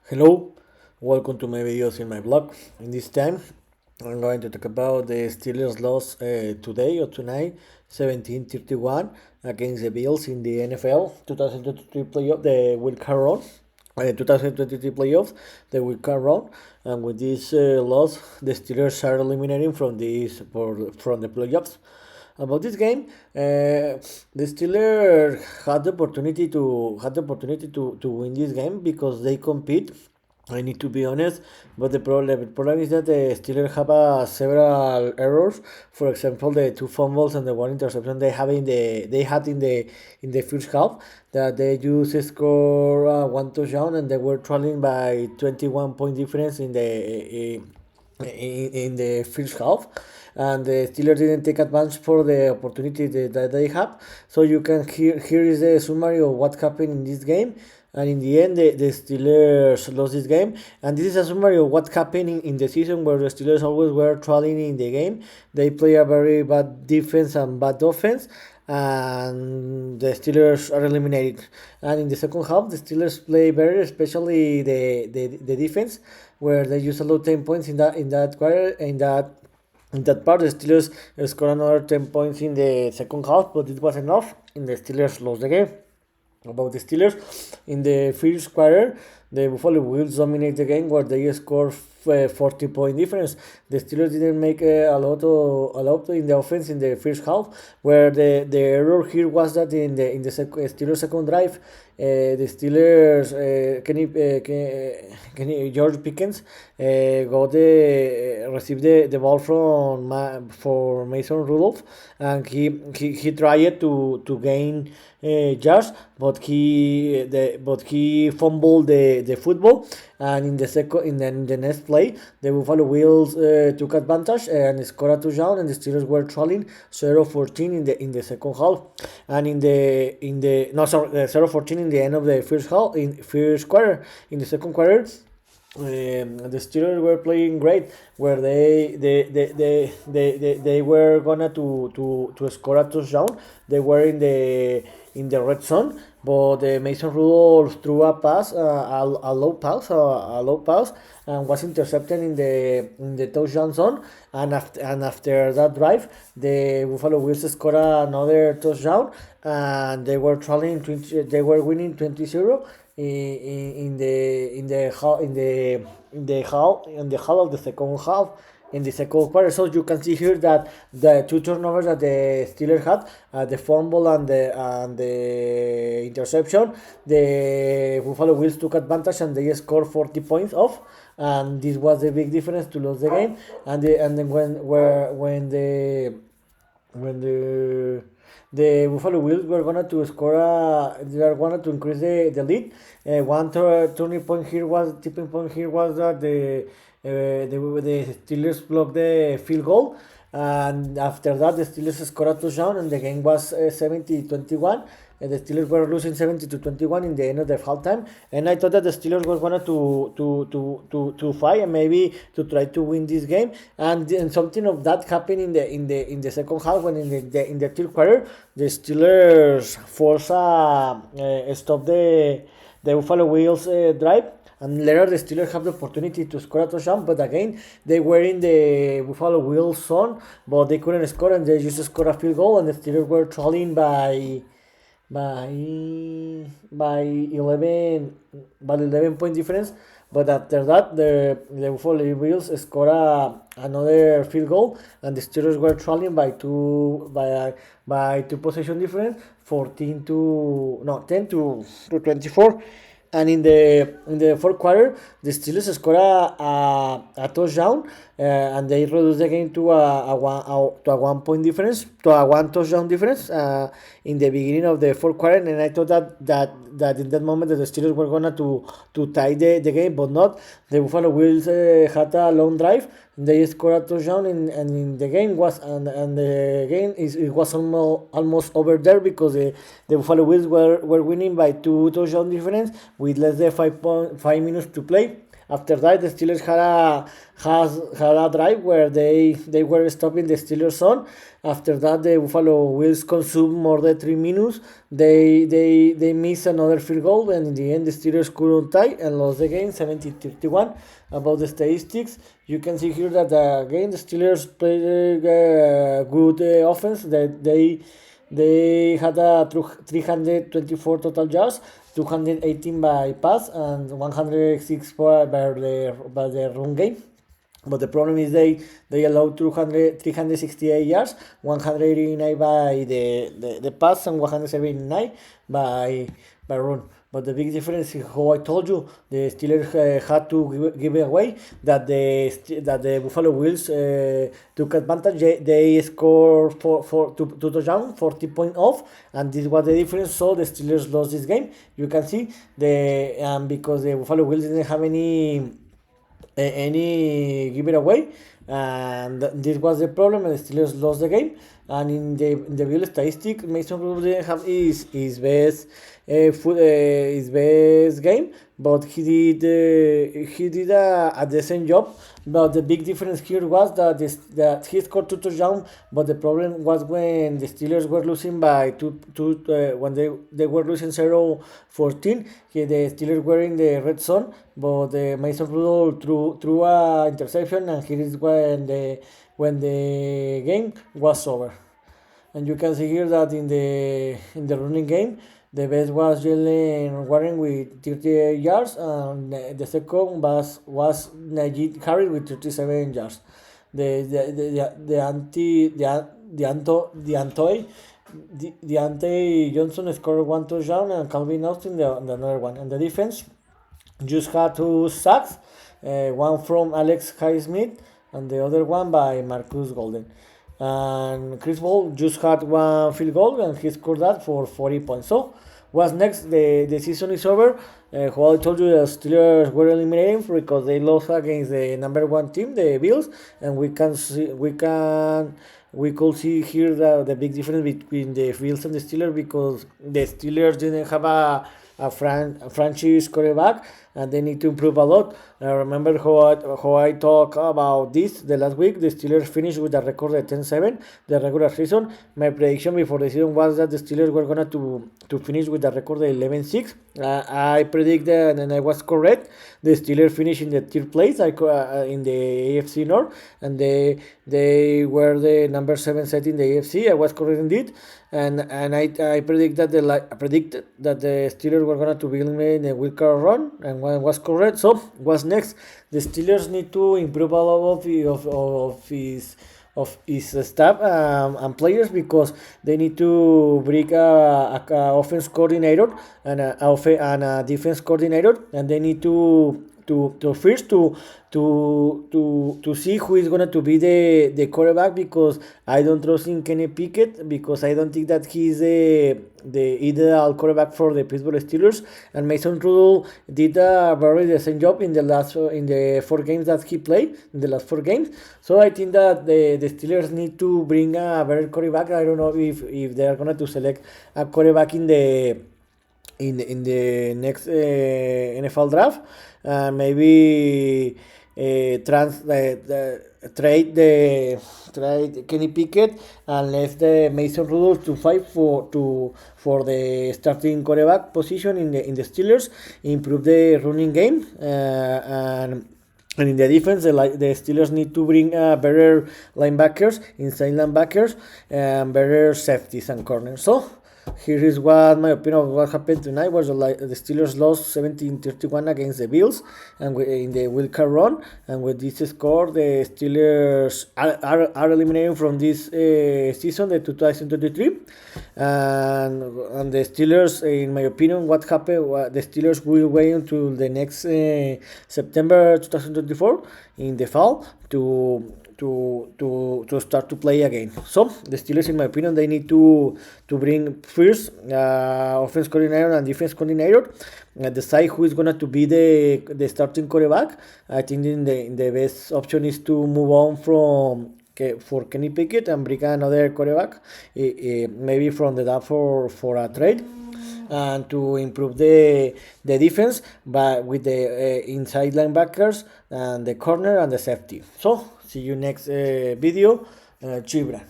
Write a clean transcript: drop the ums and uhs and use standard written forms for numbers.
Hello, welcome to my videos in my blog. In this time, I'm going to talk about the Steelers loss today or tonight, 17-31 against the Bills in the NFL 2023 playoff, the Wildcard Round, 2023 playoffs, the Wildcard Round, and with this loss, the Steelers are eliminating from the playoffs. About this game, the Steelers had the opportunity to win this game because they compete. I need to be honest, but the problem is that the Steelers have several errors. For example, the two fumbles and the one interception they had in the first half, that they just score one touchdown and they were trailing by 21 point difference in the first half, and the Steelers didn't take advantage for the opportunity that they have. So you can here is the summary of what happened in this game. And in the end, the Steelers lost this game. And this is a summary of what happened in the season, where the Steelers always were trailing in the game. They play a very bad defense and bad offense, and the Steelers are eliminated. And in the second half, the Steelers play better, especially the defense, where they use about 10 points in that quarter. In that part, the Steelers scored another 10 points in the second half, but it was enough, and the Steelers lost the game. About the Steelers, in the first quarter, the Buffalo Bills dominate the game where they score 40-point difference. The Steelers didn't make a lot in the offense in the first half, where the error here was that in the Steelers second drive, the Steelers George Pickens received the ball for Mason Rudolph, and he tried to gain yards, but he fumbled the football, and in the next play, the Buffalo Bills took advantage and scored a touchdown, and the Steelers were trailing 0-14 in the second half, and in the no sorry 0-14 in the end of the first quarter. In the second quarter, the Steelers were playing great, where they were gonna to score a touchdown. They were in the red zone, but Mason Rudolph threw a pass, a low pass, and was intercepted in the touchdown zone. And after that drive, the Buffalo Bills scored another touchdown, and they were trailing 20, they were winning 20-0 in the hall of the second half, in the second quarter. So you can see here that the two turnovers that the Steelers had, the fumble and the interception, the Buffalo Bills took advantage and they scored 40 points off, and this was the big difference to lose the game. And then when the Buffalo Bills were gonna to score they are gonna to increase the lead. One turning point here was tipping point here was that the Steelers blocked the field goal, and after that the Steelers scored a touchdown, and the game was 70-21. And the Steelers were losing 70-21 in the end of the halftime, and I thought that the Steelers were gonna to fight and maybe to try to win this game, and something of that happened in the second half, when in the third quarter the Steelers force stop the Buffalo Bills drive, and later the Steelers have the opportunity to score a touchdown, but again they were in the Buffalo Bills zone, but they couldn't score, and they just scored a field goal, and the Steelers were trailing by by 11 point difference. But after that, the Buffalo Bills scored another field goal, and the Steelers were trailing by two possession difference, 10 to 24. And in the fourth quarter, the Steelers scored a touchdown, and they reduced the game to a 1 point difference, to a one touchdown difference, in the beginning of the fourth quarter. And I thought that in that moment that the Steelers were gonna to tie the game, but not. The Buffalo Bills had a long drive. They scored a touchdown, and the game it was almost over there, because the Buffalo Bills were winning by two touchdown difference with less than 5 minutes to play. After that, the Steelers had a drive where they were stopping the Steelers zone. After that, the Buffalo Bills consumed more than 3 minutes. They missed another field goal, and in the end, the Steelers couldn't tie and lost the game 70-31. About the statistics, you can see here that again the Steelers played good offense. That they had a 324 total yards, 218 by pass, and 106 by the run game. But the problem is they allowed 368 yards, 189 by the pass, and 179 by run. But the big difference is how I told you, the Steelers had to give away that the Buffalo Bills took advantage. They scored two touchdowns, 40 point off, and this was the difference. So the Steelers lost this game. You can see because the Buffalo Bills didn't have any give it away, and this was the problem, and the Steelers lost the game. And in the real statistic, Mason Rudolph didn't have his best game, but he did a decent job. But the big difference here was that he scored two touchdowns, but the problem was when the Steelers were losing by when they were losing 0-14. The Steelers were in the red zone, but Mason Rudolph threw a interception, and here is when the game was over. And you can see here that in the running game, the best was Jalen Warren with 38 yards, and the second was Najee Harris with 37 yards. Deontay Johnson scored one touchdown, and Calvin Austin the another one. And the defense just had 2 sacks, one from Alex Highsmith and the other one by Marcus Golden. And Chris Paul just had 1 field goal, and he scored that for 40 points. So what's next? The season is over. How I told you, the Steelers were eliminated because they lost against the number 1 team, the Bills, and we could see here the big difference between the Bills and the Steelers, because the Steelers didn't have a franchise quarterback, and they need to improve a lot. I remember how I talked about this the last week. The Steelers finished with a record of 10-7 the regular season. My prediction before the season was that the Steelers were going to finish with a record of 11-6. I predicted, and I was correct. The Steelers finished in the 3rd place in the AFC North, and they were the number 7 set in the AFC. I was correct indeed, and I predicted that the Steelers were going to be eliminated in the Wildcard Round, and one was correct. So what's next? The Steelers need to improve a lot of his staff and players, because they need to bring a offense coordinator and a defense coordinator, and they need to first to see who is going to be the quarterback, because I don't trust in Kenny Pickett, because I don't think that he is the ideal quarterback for the Pittsburgh Steelers. And Mason Rudolph did a very decent job in the 4 games that he played, in the last 4 games. So I think that the Steelers need to bring a better quarterback. I don't know if they are going to select a quarterback in the next NFL draft. Maybe trade Kenny Pickett and let the Mason Rudolph to fight for the starting quarterback position in the Steelers, improve the running game, and in the defense, the Steelers need to bring better linebackers, inside linebackers, and better safeties and corners. So here is what my opinion of what happened tonight was. The Steelers lost 17-31 against the Bills, and in the Wildcard Round, and with this score, the Steelers are eliminated from this season, the 2023, and the Steelers, in my opinion, what happened, the Steelers will wait until the next September 2024 in the fall to start to play again. So the Steelers, in my opinion, they need to bring first offense coordinator and defense coordinator, decide who is going to be the starting quarterback. I think in the best option is to move on for Kenny Pickett and bring another quarterback, maybe from the draft for a trade. and to improve the defense, but with the inside linebackers and the corner and the safety. So see you next video. Chibra.